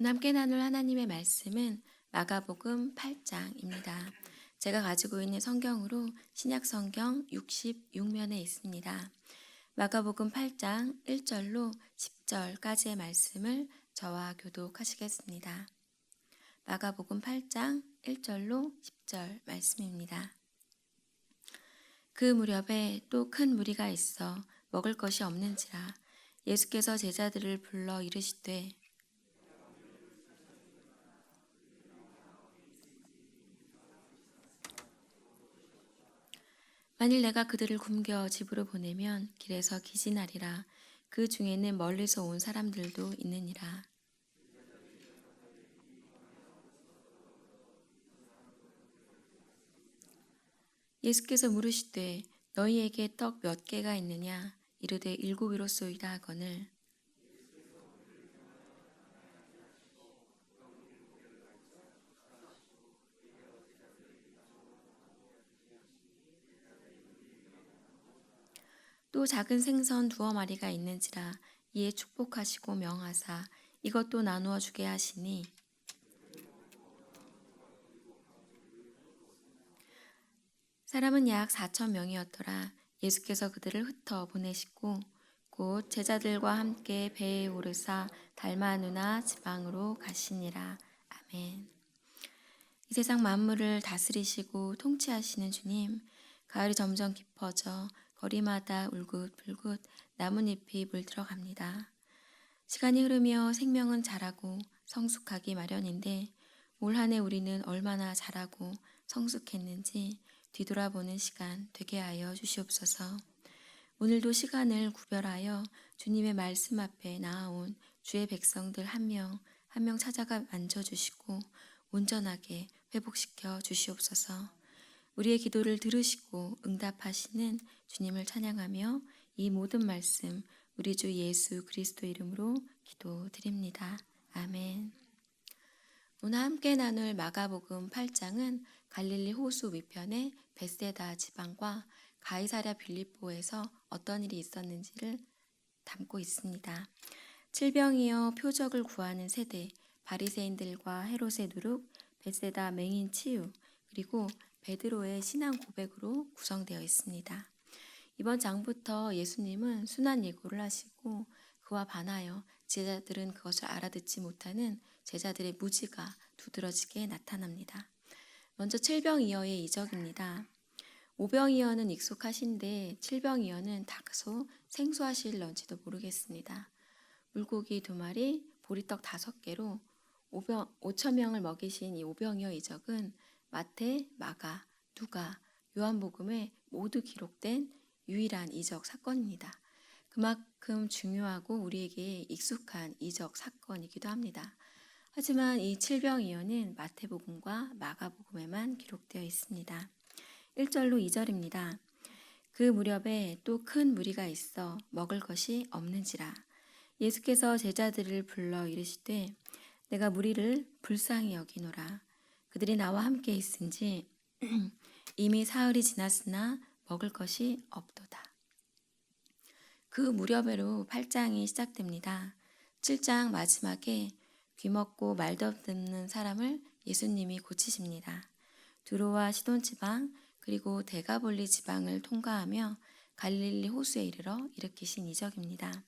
오늘 함께 나눌 하나님의 말씀은 마가복음 8장입니다. 제가 가지고 있는 성경으로 신약 성경 66면에 있습니다. 마가복음 8장 1절로 10절까지의 말씀을 저와 교독하시겠습니다. 마가복음 8장 1절로 10절 말씀입니다. 그 무렵에 또 큰 무리가 있어 먹을 것이 없는지라 예수께서 제자들을 불러 이르시되 만일 내가 그들을 굶겨 집으로 보내면 길에서 기진하리라. 그 중에는 멀리서 온 사람들도 있느니라. 예수께서 물으시되 너희에게 떡 몇 개가 있느냐? 이르되 7이로소이다 하거늘 또 작은 생선 2마리가 있는지라. 이에 축복하시고 명하사 이것도 나누어 주게 하시니 사람은 약 4,000명이었더라. 예수께서 그들을 흩어 보내시고 곧 제자들과 함께 배에 오르사 달마누나 지방으로 가시니라. 아멘. 이 세상 만물을 다스리시고 통치하시는 주님, 가을이 점점 깊어져 거리마다 울긋불긋 나뭇잎이 물들어갑니다. 시간이 흐르며 생명은 자라고 성숙하기 마련인데 올 한 해 우리는 얼마나 자라고 성숙했는지 뒤돌아보는 시간 되게 하여 주시옵소서. 오늘도 시간을 구별하여 주님의 말씀 앞에 나아온 주의 백성들 한 명 한 명 찾아가 만져주시고 온전하게 회복시켜 주시옵소서. 우리의 기도를 들으시고 응답하시는 주님을 찬양하며 이 모든 말씀 우리 주 예수 그리스도 이름으로 기도드립니다. 아멘. 오늘 함께 나눌 마가복음 8장은 갈릴리 호수 위편의 벳세다 지방과 가이사랴 빌립보에서 어떤 일이 있었는지를 담고 있습니다. 질병이여 표적을 구하는 세대, 바리새인들과 헤롯의 누룩, 벳세다 맹인 치유, 그리고 베드로의 신앙 고백으로 구성되어 있습니다. 이번 장부터 예수님은 순환 예고를 하시고 그와 반하여 제자들은 그것을 알아듣지 못하는 제자들의 무지가 두드러지게 나타납니다. 먼저 칠병이어의 이적입니다. 오병이어는 익숙하신데 칠병이어는 다소 생소하실런지도 모르겠습니다. 물고기 2마리, 보리떡 5개로 5,000명을 먹이신 이 오병이어 이적은 마태, 마가, 누가, 요한복음에 모두 기록된 유일한 이적 사건입니다. 그만큼 중요하고 우리에게 익숙한 이적 사건이기도 합니다. 하지만 이 칠병이어는 마태복음과 마가복음에만 기록되어 있습니다. 1절로 2절입니다. 그 무렵에 또 큰 무리가 있어 먹을 것이 없는지라. 예수께서 제자들을 불러 이르시되 내가 무리를 불쌍히 여기노라. 그들이 나와 함께 있은지 이미 사흘이 지났으나 먹을 것이 없도다. 그 무렵으로 8장이 시작됩니다. 7장 마지막에 귀먹고 말도 듣는 사람을 예수님이 고치십니다. 두로와 시돈 지방 그리고 데가볼리 지방을 통과하며 갈릴리 호수에 이르러 일으키신 이적입니다.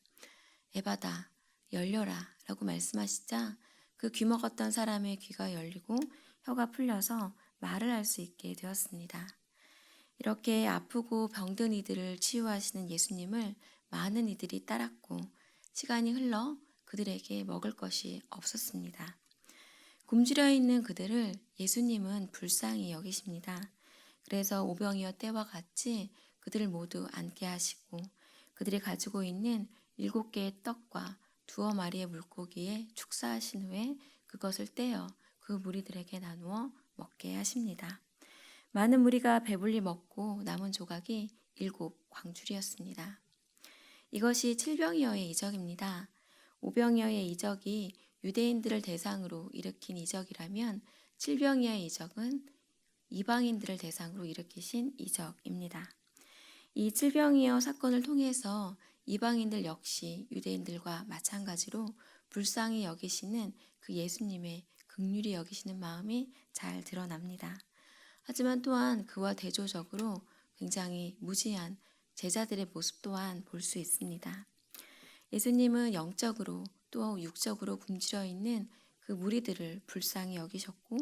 에바다 열려라 라고 말씀하시자 그 귀먹었던 사람의 귀가 열리고 혀가 풀려서 말을 할 수 있게 되었습니다. 이렇게 아프고 병든 이들을 치유하시는 예수님을 많은 이들이 따랐고 시간이 흘러 그들에게 먹을 것이 없었습니다. 굶주려 있는 그들을 예수님은 불쌍히 여기십니다. 그래서 오병이어 때와 같이 그들을 모두 앉게 하시고 그들이 가지고 있는 7개의 떡과 2마리의 물고기에 축사하신 후에 그것을 떼어 그 무리들에게 나누어 먹게 하십니다. 많은 무리가 배불리 먹고 남은 조각이 7광줄이었습니다. 이것이 칠병이어의 이적입니다. 오병이어의 이적이 유대인들을 대상으로 일으킨 이적이라면 칠병이어의 이적은 이방인들을 대상으로 일으키신 이적입니다. 이 칠병이어 사건을 통해서 이방인들 역시 유대인들과 마찬가지로 불쌍히 여기시는 그 예수님의 긍휼히 여기시는 마음이 잘 드러납니다. 하지만 또한 그와 대조적으로 굉장히 무지한 제자들의 모습 또한 볼 수 있습니다. 예수님은 영적으로 또 육적으로 굶주려 있는 그 무리들을 불쌍히 여기셨고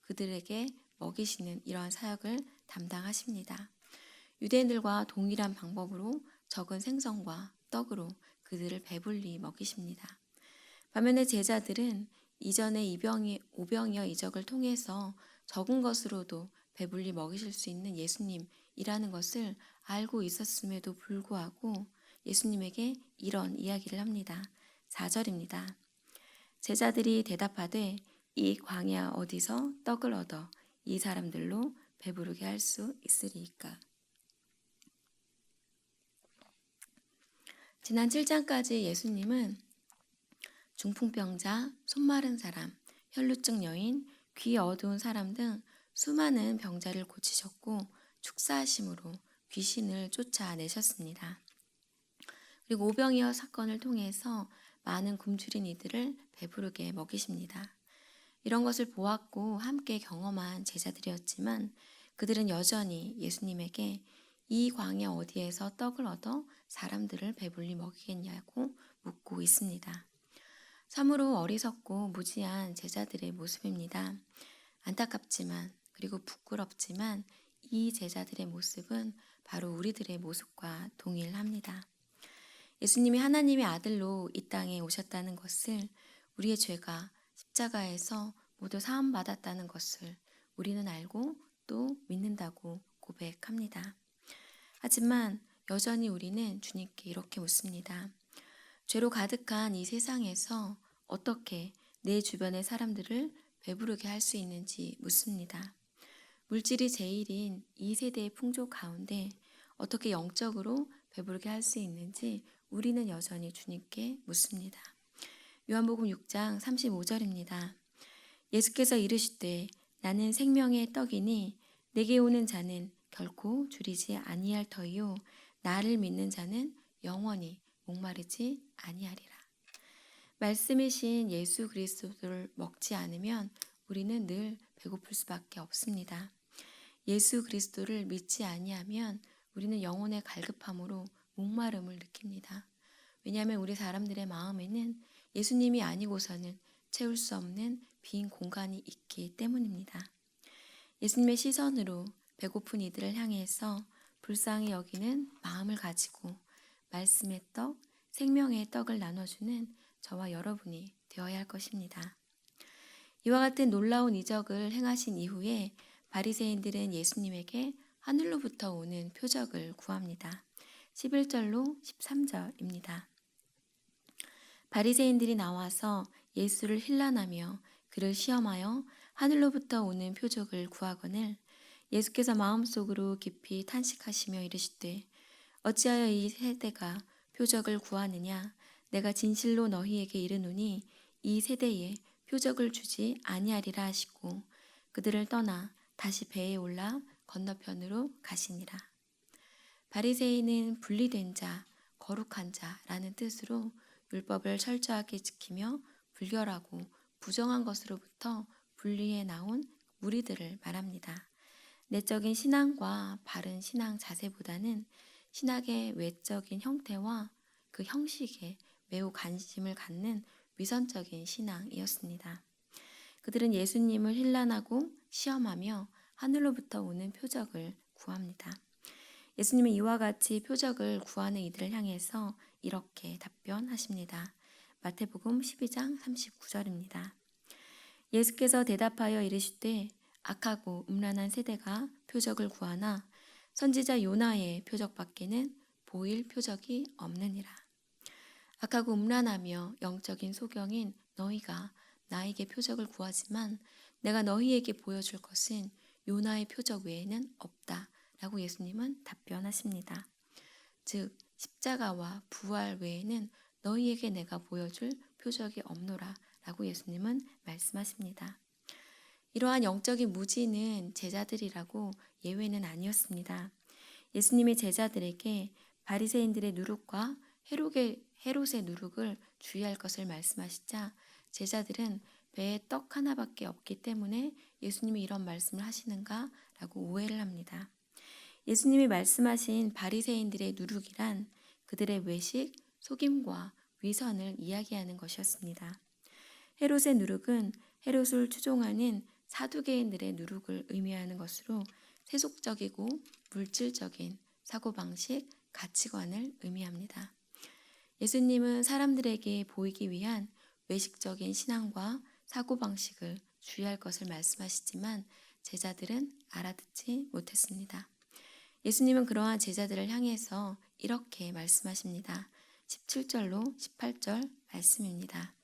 그들에게 먹이시는 이러한 사역을 담당하십니다. 유대인들과 동일한 방법으로 적은 생선과 떡으로 그들을 배불리 먹이십니다. 반면에 제자들은 이전에 오병이어 이적을 통해서 적은 것으로도 배불리 먹이실 수 있는 예수님이라는 것을 알고 있었음에도 불구하고 예수님에게 이런 이야기를 합니다. 4절입니다. 제자들이 대답하되 이 광야 어디서 떡을 얻어 이 사람들로 배부르게 할 수 있으리이까. 지난 7장까지 예수님은 중풍병자, 손마른 사람, 혈루증 여인, 귀 어두운 사람 등 수많은 병자를 고치셨고 축사하심으로 귀신을 쫓아내셨습니다. 그리고 오병이어 사건을 통해서 많은 굶주린 이들을 배부르게 먹이십니다. 이런 것을 보았고 함께 경험한 제자들이었지만 그들은 여전히 예수님에게 이 광야 어디에서 떡을 얻어 사람들을 배불리 먹이겠냐고 묻고 있습니다. 참으로 어리석고 무지한 제자들의 모습입니다. 안타깝지만 그리고 부끄럽지만 이 제자들의 모습은 바로 우리들의 모습과 동일합니다. 예수님이 하나님의 아들로 이 땅에 오셨다는 것을, 우리의 죄가 십자가에서 모두 사함받았다는 것을 우리는 알고 또 믿는다고 고백합니다. 하지만 여전히 우리는 주님께 이렇게 묻습니다. 죄로 가득한 이 세상에서 어떻게 내 주변의 사람들을 배부르게 할 수 있는지 묻습니다. 물질이 제일인 이 세대의 풍조 가운데 어떻게 영적으로 배부르게 할 수 있는지 우리는 여전히 주님께 묻습니다. 요한복음 6장 35절입니다. 예수께서 이르시되 나는 생명의 떡이니 내게 오는 자는 결코 줄이지 아니할 터이요 나를 믿는 자는 영원히 목마르지 아니하리라. 말씀이신 예수 그리스도를 먹지 않으면 우리는 늘 배고플 수밖에 없습니다. 예수 그리스도를 믿지 아니하면 우리는 영혼의 갈급함으로 목마름을 느낍니다. 왜냐하면 우리 사람들의 마음에는 예수님이 아니고서는 채울 수 없는 빈 공간이 있기 때문입니다. 예수님의 시선으로 배고픈 이들을 향해서 불쌍히 여기는 마음을 가지고 말씀의 떡, 생명의 떡을 나눠주는 저와 여러분이 되어야 할 것입니다. 이와 같은 놀라운 이적을 행하신 이후에 바리새인들은 예수님에게 하늘로부터 오는 표적을 구합니다. 11절로 13절입니다. 바리새인들이 나와서 예수를 힐난하며 그를 시험하여 하늘로부터 오는 표적을 구하거늘 예수께서 마음속으로 깊이 탄식하시며 이르시되 어찌하여 이 세대가 표적을 구하느냐. 내가 진실로 너희에게 이르노니 이 세대에 표적을 주지 아니하리라 하시고 그들을 떠나 다시 배에 올라 건너편으로 가시니라. 바리새인은 분리된 자, 거룩한 자라는 뜻으로 율법을 철저하게 지키며 불결하고 부정한 것으로부터 분리해 나온 무리들을 말합니다. 내적인 신앙과 바른 신앙 자세보다는 신학의 외적인 형태와 그 형식에 매우 관심을 갖는 위선적인 신앙이었습니다. 그들은 예수님을 힐난하고 시험하며 하늘로부터 오는 표적을 구합니다. 예수님은 이와 같이 표적을 구하는 이들을 향해서 이렇게 답변하십니다. 마태복음 12장 39절입니다. 예수께서 대답하여 이르시되 악하고 음란한 세대가 표적을 구하나 선지자 요나의 표적밖에는 보일 표적이 없느니라. 악하고 음란하며 영적인 소경인 너희가 나에게 표적을 구하지만 내가 너희에게 보여줄 것은 요나의 표적 외에는 없다 라고 예수님은 답변하십니다. 즉 십자가와 부활 외에는 너희에게 내가 보여줄 표적이 없노라 라고 예수님은 말씀하십니다. 이러한 영적인 무지는 제자들이라고 예외는 아니었습니다. 예수님의 제자들에게 바리새인들의 누룩과 헤롯의 누룩을 주의할 것을 말씀하시자 제자들은 배에 떡 하나밖에 없기 때문에 예수님이 이런 말씀을 하시는가 라고 오해를 합니다. 예수님이 말씀하신 바리새인들의 누룩이란 그들의 외식, 속임과 위선을 이야기하는 것이었습니다. 헤롯의 누룩은 헤롯을 추종하는 사두개인들의 누룩을 의미하는 것으로 세속적이고 물질적인 사고방식, 가치관을 의미합니다. 예수님은 사람들에게 보이기 위한 외식적인 신앙과 사고방식을 주의할 것을 말씀하시지만 제자들은 알아듣지 못했습니다. 예수님은 그러한 제자들을 향해서 이렇게 말씀하십니다. 17절로 18절 말씀입니다.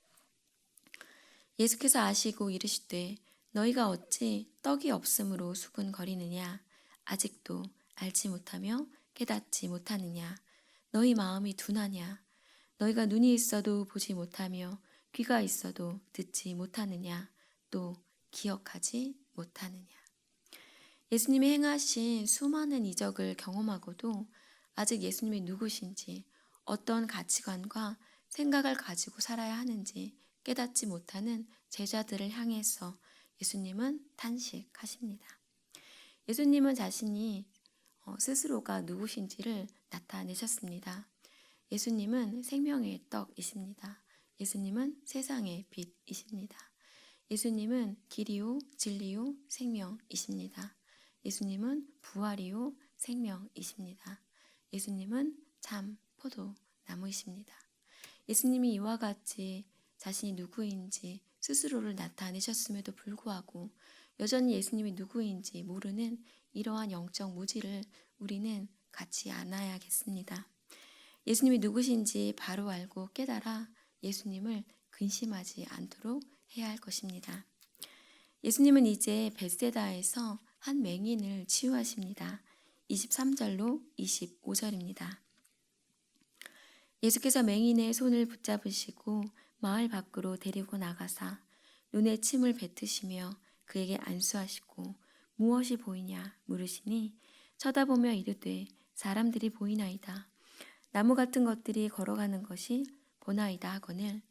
예수께서 아시고 이르시되 너희가 어찌 떡이 없으므로 수군거리느냐 아직도 알지 못하며 깨닫지 못하느냐 너희 마음이 둔하냐 너희가 눈이 있어도 보지 못하며 귀가 있어도 듣지 못하느냐 또 기억하지 못하느냐. 예수님이 행하신 수많은 이적을 경험하고도 아직 예수님이 누구신지 어떤 가치관과 생각을 가지고 살아야 하는지 깨닫지 못하는 제자들을 향해서 예수님은 탄식하십니다. 예수님은 자신이 스스로가 누구신지를 나타내셨습니다. 예수님은 생명의 떡이십니다. 예수님은 세상의 빛이십니다. 예수님은 길이요 진리요 생명이십니다. 예수님은 부활이요 생명이십니다. 예수님은 참 포도나무이십니다. 예수님이 이와 같이 자신이 누구인지 스스로를 나타내셨음에도 불구하고 여전히 예수님이 누구인지 모르는 이러한 영적 무지를 우리는 갖지 않아야겠습니다. 예수님이 누구신지 바로 알고 깨달아 예수님을 근심하지 않도록 해야 할 것입니다. 예수님은 이제 벳세다에서 한 맹인을 치유하십니다. 23절로 25절입니다. 예수께서 맹인의 손을 붙잡으시고 마을 밖으로 데리고 나가사 눈에 침을 뱉으시며 그에게 안수하시고 무엇이 보이냐 물으시니 쳐다보며 이르되 사람들이 보이나이다. 나무 같은 것들이 걸어가는 것이 보나이다 하거늘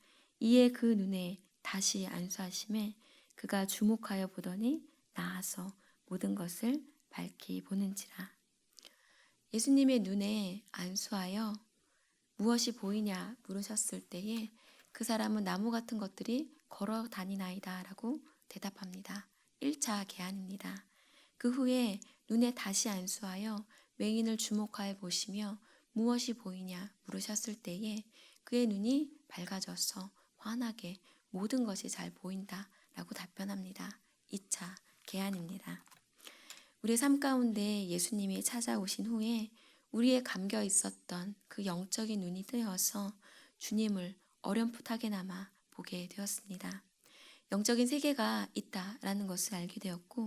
이에 그 눈에 다시 안수하심에 그가 주목하여 보더니 나아서 모든 것을 밝히 보는지라. 예수님의 눈에 안수하여 무엇이 보이냐 물으셨을 때에 그 사람은 나무 같은 것들이 걸어 다니나이다 라고 대답합니다. 1차 계한입니다. 그 후에 눈에 다시 안수하여 맹인을 주목하여 보시며 무엇이 보이냐 물으셨을 때에 그의 눈이 밝아져서 환하게 모든 것이 잘 보인다 라고 답변합니다. 2차 계한입니다. 우리 삶 가운데 예수님이 찾아오신 후에 우리의 감겨 있었던 그 영적인 눈이 뜨여서 주님을 어렴풋하게나마 보게 되었습니다. 영적인 세계가 있다라는 것을 알게 되었고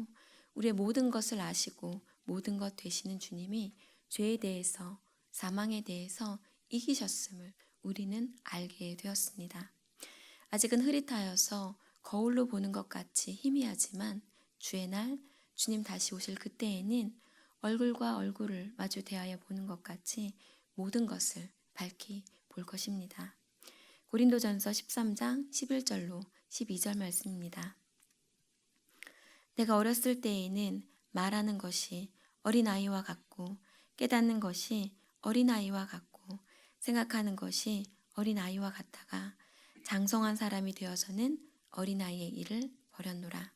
우리의 모든 것을 아시고 모든 것 되시는 주님이 죄에 대해서 사망에 대해서 이기셨음을 우리는 알게 되었습니다. 아직은 흐릿하여서 거울로 보는 것 같이 희미하지만 주의 날 주님 다시 오실 그때에는 얼굴과 얼굴을 마주 대하여 보는 것 같이 모든 것을 밝히 볼 것입니다. 고린도전서 13장 11절로 12절 말씀입니다. 내가 어렸을 때에는 말하는 것이 어린아이와 같고 깨닫는 것이 어린아이와 같고 생각하는 것이 어린아이와 같다가 장성한 사람이 되어서는 어린아이의 일을 버렸노라.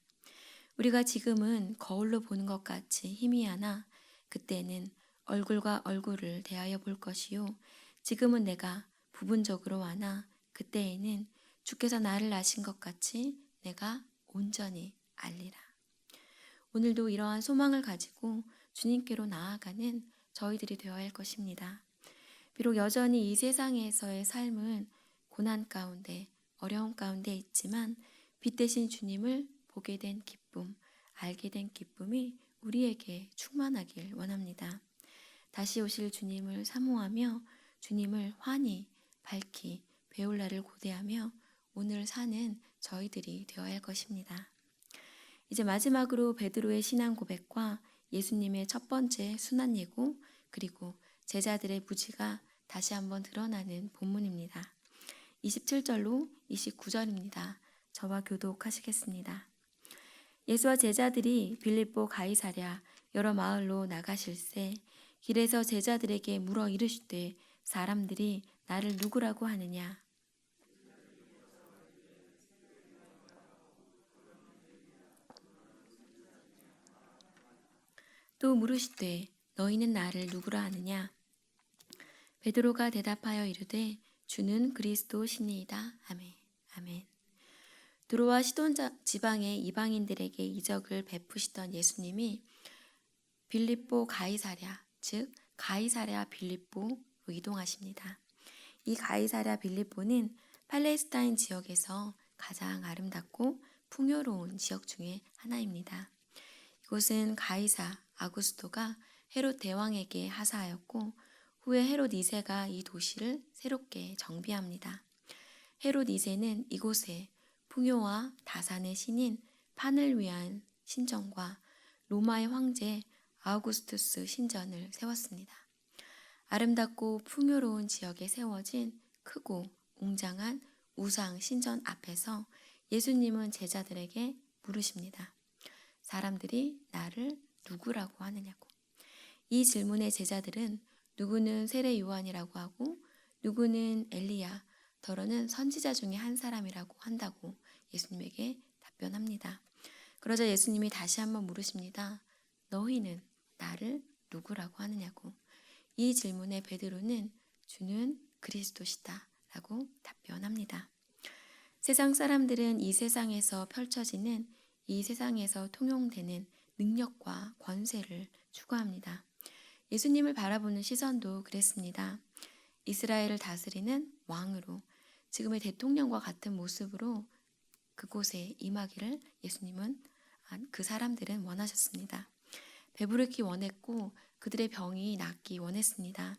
우리가 지금은 거울로 보는 것 같이 희미하나 그때는 얼굴과 얼굴을 대하여 볼 것이요 지금은 내가 부분적으로 하나 그때에는 주께서 나를 아신 것 같이 내가 온전히 알리라. 오늘도 이러한 소망을 가지고 주님께로 나아가는 저희들이 되어야 할 것입니다. 비록 여전히 이 세상에서의 삶은 고난 가운데 어려움 가운데 있지만 빛 대신 주님을 보게 된 기쁨, 알게 된 기쁨이 우리에게 충만하길 원합니다. 다시 오실 주님을 사모하며 주님을 환히 밝히 배울 날을 고대하며 오늘 사는 저희들이 되어야 할 것입니다. 이제 마지막으로 베드로의 신앙 고백과 예수님의 첫 번째 순환 예고 그리고 제자들의 무지가 다시 한번 드러나는 본문입니다. 27절로 29절입니다. 저와 교독하시겠습니다. 예수와 제자들이 빌립보 가이사랴 여러 마을로 나가실새 길에서 제자들에게 물어 이르시되 사람들이 나를 누구라고 하느냐. 또 물으시되 너희는 나를 누구라 하느냐. 베드로가 대답하여 이르되 주는 그리스도시니이다. 아멘. 아멘. 두로와 시돈 지방의 이방인들에게 이적을 베푸시던 예수님이 빌립보 가이사랴, 즉 가이사랴 빌립보로 이동하십니다. 이 가이사랴 빌립보는 팔레스타인 지역에서 가장 아름답고 풍요로운 지역 중에 하나입니다. 이곳은 가이사 아구스토가 헤롯 대왕에게 하사하였고 후에 헤롯 2세가 이 도시를 새롭게 정비합니다. 헤롯 2세는 이곳에 풍요와 다산의 신인 판을 위한 신전과 로마의 황제 아우구스투스 신전을 세웠습니다. 아름답고 풍요로운 지역에 세워진 크고 웅장한 우상 신전 앞에서 예수님은 제자들에게 물으십니다. 사람들이 나를 누구라고 하느냐고. 이 질문에 제자들은 누구는 세례 요한이라고 하고 누구는 엘리야, 더러는 선지자 중에 한 사람이라고 한다고 예수님에게 답변합니다. 그러자 예수님이 다시 한번 물으십니다. 너희는 나를 누구라고 하느냐고. 이 질문에 베드로는 주는 그리스도시다 라고 답변합니다. 세상 사람들은 이 세상에서 펼쳐지는 이 세상에서 통용되는 능력과 권세를 추구합니다. 예수님을 바라보는 시선도 그랬습니다. 이스라엘을 다스리는 왕으로 지금의 대통령과 같은 모습으로 그곳에 임하기를 예수님은 그 사람들은 원하셨습니다. 배부르기 원했고 그들의 병이 낫기 원했습니다.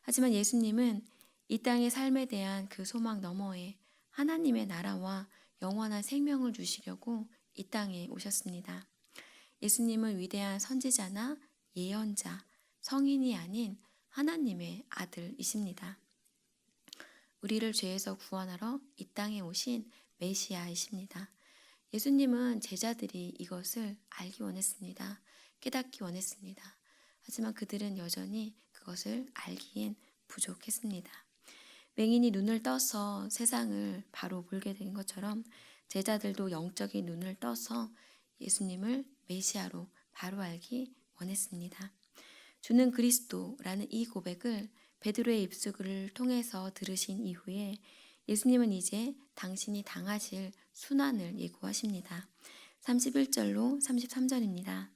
하지만 예수님은 이 땅의 삶에 대한 그 소망 너머에 하나님의 나라와 영원한 생명을 주시려고 이 땅에 오셨습니다. 예수님은 위대한 선지자나 예언자, 성인이 아닌 하나님의 아들이십니다. 우리를 죄에서 구원하러 이 땅에 오신 메시아이십니다. 예수님은 제자들이 이것을 알기 원했습니다. 깨닫기 원했습니다. 하지만 그들은 여전히 그것을 알기엔 부족했습니다. 맹인이 눈을 떠서 세상을 바로 보게 된 것처럼 제자들도 영적인 눈을 떠서 예수님을 메시아로 바로 알기 원했습니다. 주는 그리스도라는 이 고백을 베드로의 입술을 통해서 들으신 이후에 예수님은 이제 당신이 당하실 순환을 예고하십니다. 31절로 33절입니다.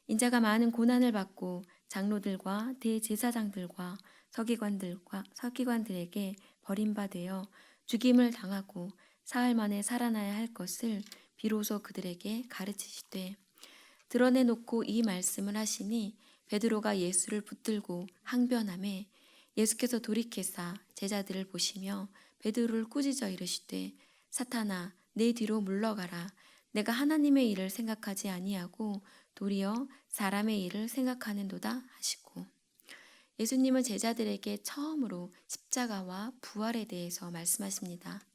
인자가 많은 고난을 받고 장로들과 대제사장들과 서기관들에게 버림받아 죽임을 당하고 사흘 만에 살아나야 할 것을 비로소 그들에게 가르치시되 드러내놓고 이 말씀을 하시니 베드로가 예수를 붙들고 항변하매 예수께서 돌이켜사 제자들을 보시며 베드로를 꾸짖어 이르시되 사탄아 내 뒤로 물러가라. 내가 하나님의 일을 생각하지 아니하고 도리어 사람의 일을 생각하는도다 하시고. 예수님은 제자들에게 처음으로 십자가와 부활에 대해서 말씀하십니다.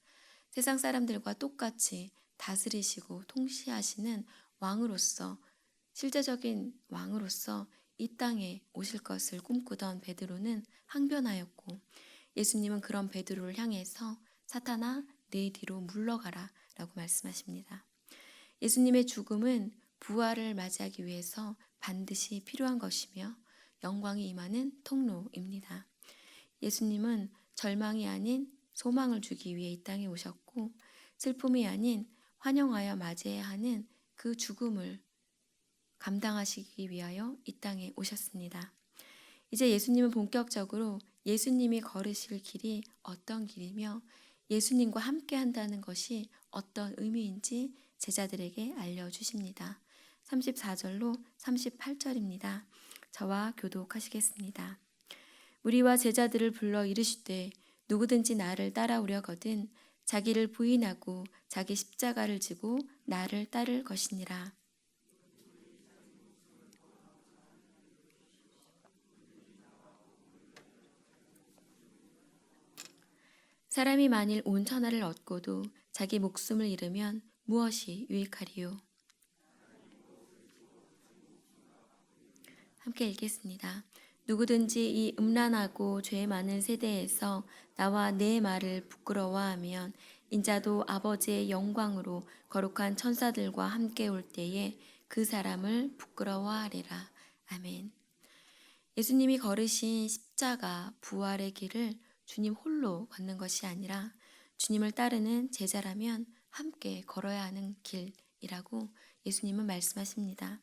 세상 사람들과 똑같이 다스리시고 통치하시는 왕으로서, 실제적인 왕으로서 이 땅에 오실 것을 꿈꾸던 베드로는 항변하였고, 예수님은 그런 베드로를 향해서 사탄아 내 뒤로 물러가라 라고 말씀하십니다. 예수님의 죽음은 부활을 맞이하기 위해서 반드시 필요한 것이며 영광이 임하는 통로입니다. 예수님은 절망이 아닌 소망을 주기 위해 이 땅에 오셨고 슬픔이 아닌 환영하여 맞이해야 하는 그 죽음을 감당하시기 위하여 이 땅에 오셨습니다. 이제 예수님은 본격적으로 예수님이 걸으실 길이 어떤 길이며 예수님과 함께 한다는 것이 어떤 의미인지 제자들에게 알려주십니다. 34절로 38절입니다. 저와 교독하시겠습니다. 무리와 제자들을 불러 이르시되 누구든지 나를 따라오려거든 자기를 부인하고 자기 십자가를 지고 나를 따를 것이니라. 사람이 만일 온 천하를 얻고도 자기 목숨을 잃으면 무엇이 유익하리요? 함께 읽겠습니다. 누구든지 이 음란하고 죄 많은 세대에서 나와 내 말을 부끄러워하면 인자도 아버지의 영광으로 거룩한 천사들과 함께 올 때에 그 사람을 부끄러워하리라. 아멘. 예수님이 걸으신 십자가 부활의 길을 주님 홀로 걷는 것이 아니라 주님을 따르는 제자라면 함께 걸어야 하는 길이라고 예수님은 말씀하십니다.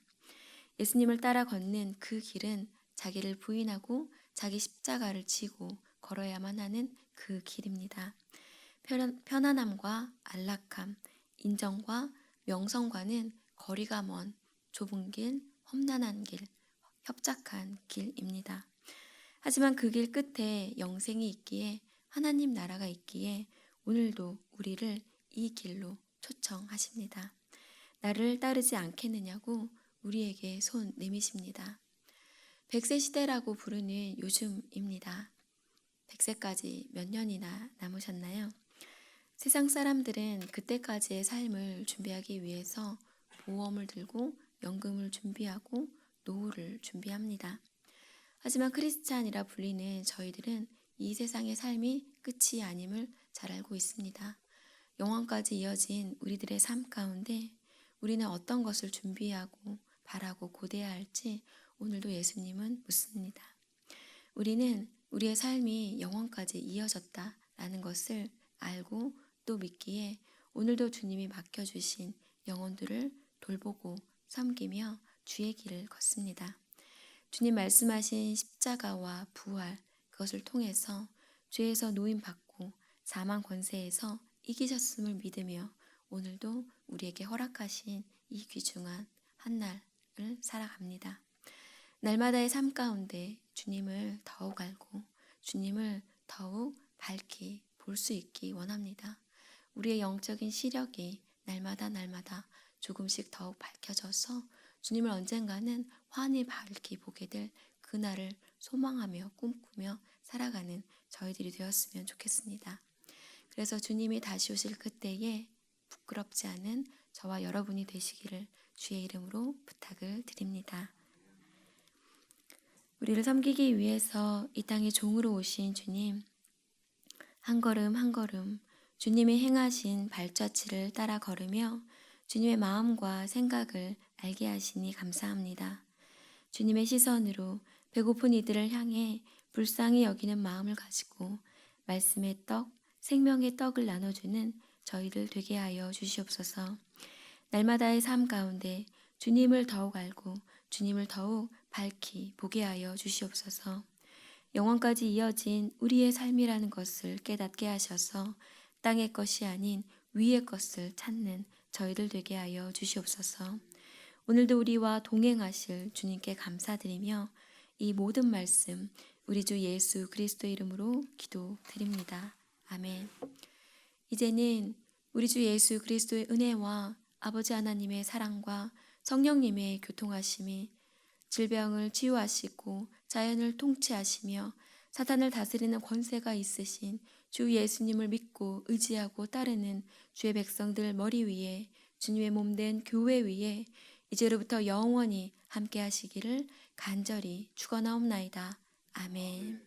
예수님을 따라 걷는 그 길은 자기를 부인하고 자기 십자가를 지고 걸어야만 하는 그 길입니다. 편안함과 안락함, 인정과 명성과는 거리가 먼 좁은 길, 험난한 길, 협착한 길입니다. 하지만 그 길 끝에 영생이 있기에 하나님 나라가 있기에 오늘도 우리를 이 길로 초청하십니다. 나를 따르지 않겠느냐고 우리에게 손 내미십니다. 100세 시대라고 부르는 요즘입니다. 100세까지 몇 년이나 남으셨나요? 세상 사람들은 그때까지의 삶을 준비하기 위해서 보험을 들고 연금을 준비하고 노후를 준비합니다. 하지만 크리스찬이라 불리는 저희들은 이 세상의 삶이 끝이 아님을 잘 알고 있습니다. 영원까지 이어진 우리들의 삶 가운데 우리는 어떤 것을 준비하고 바라고 고대해야 할지 오늘도 예수님은 묻습니다. 우리는 우리의 삶이 영원까지 이어졌다라는 것을 알고 또 믿기에 오늘도 주님이 맡겨주신 영혼들을 돌보고 섬기며 주의 길을 걷습니다. 주님 말씀하신 십자가와 부활 그것을 통해서 죄에서 노임받고 사망 권세에서 이기셨음을 믿으며 오늘도 우리에게 허락하신 이 귀중한 한날을 살아갑니다. 날마다의 삶 가운데 주님을 더욱 알고 주님을 더욱 밝히 볼 수 있기 원합니다. 우리의 영적인 시력이 날마다 조금씩 더욱 밝혀져서 주님을 언젠가는 환히 밝히 보게 될 그날을 소망하며 꿈꾸며 살아가는 저희들이 되었으면 좋겠습니다. 그래서 주님이 다시 오실 그때에 부끄럽지 않은 저와 여러분이 되시기를 주의 이름으로 부탁을 드립니다. 우리를 섬기기 위해서 이 땅에 종으로 오신 주님, 한 걸음 한 걸음 주님이 행하신 발자취를 따라 걸으며 주님의 마음과 생각을 알게 하시니 감사합니다. 주님의 시선으로 배고픈 이들을 향해 불쌍히 여기는 마음을 가지고 말씀의 떡, 생명의 떡을 나눠주는 저희들 되게 하여 주시옵소서. 날마다의 삶 가운데 주님을 더욱 알고 주님을 더욱 밝히 보게 하여 주시옵소서. 영원까지 이어진 우리의 삶이라는 것을 깨닫게 하셔서 땅의 것이 아닌 위의 것을 찾는 저희들 되게 하여 주시옵소서. 오늘도 우리와 동행하실 주님께 감사드리며 이 모든 말씀 우리 주 예수 그리스도의 이름으로 기도드립니다. 아멘. 이제는 우리 주 예수 그리스도의 은혜와 아버지 하나님의 사랑과 성령님의 교통하심이 질병을 치유하시고 자연을 통치하시며 사탄을 다스리는 권세가 있으신 주 예수님을 믿고 의지하고 따르는 주의 백성들 머리 위에 주님의 몸된 교회 위에 이제로부터 영원히 함께 하시기를 간절히 축원하옵나이다. 아멘.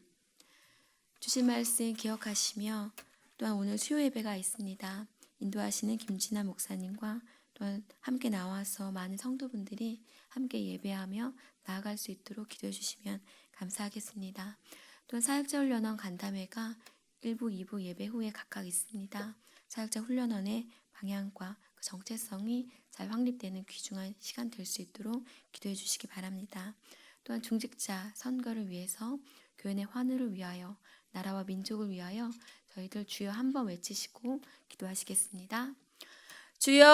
주신 말씀 기억하시며 또한 오늘 수요 예배가 있습니다. 인도하시는 김진아 목사님과 또한 함께 나와서 많은 성도분들이 함께 예배하며 나아갈 수 있도록 기도해 주시면 감사하겠습니다. 또한 사역자 훈련원 간담회가 1부, 2부 예배 후에 각각 있습니다. 사역자 훈련원의 방향과 그 정체성이 잘 확립되는 귀중한 시간 될 수 있도록 기도해 주시기 바랍니다. 또한 중직자 선거를 위해서 교회 내 환우를 위하여 나라와 민족을 위하여 저희들 주여 한번 외치시고 기도하시겠습니다. 주여!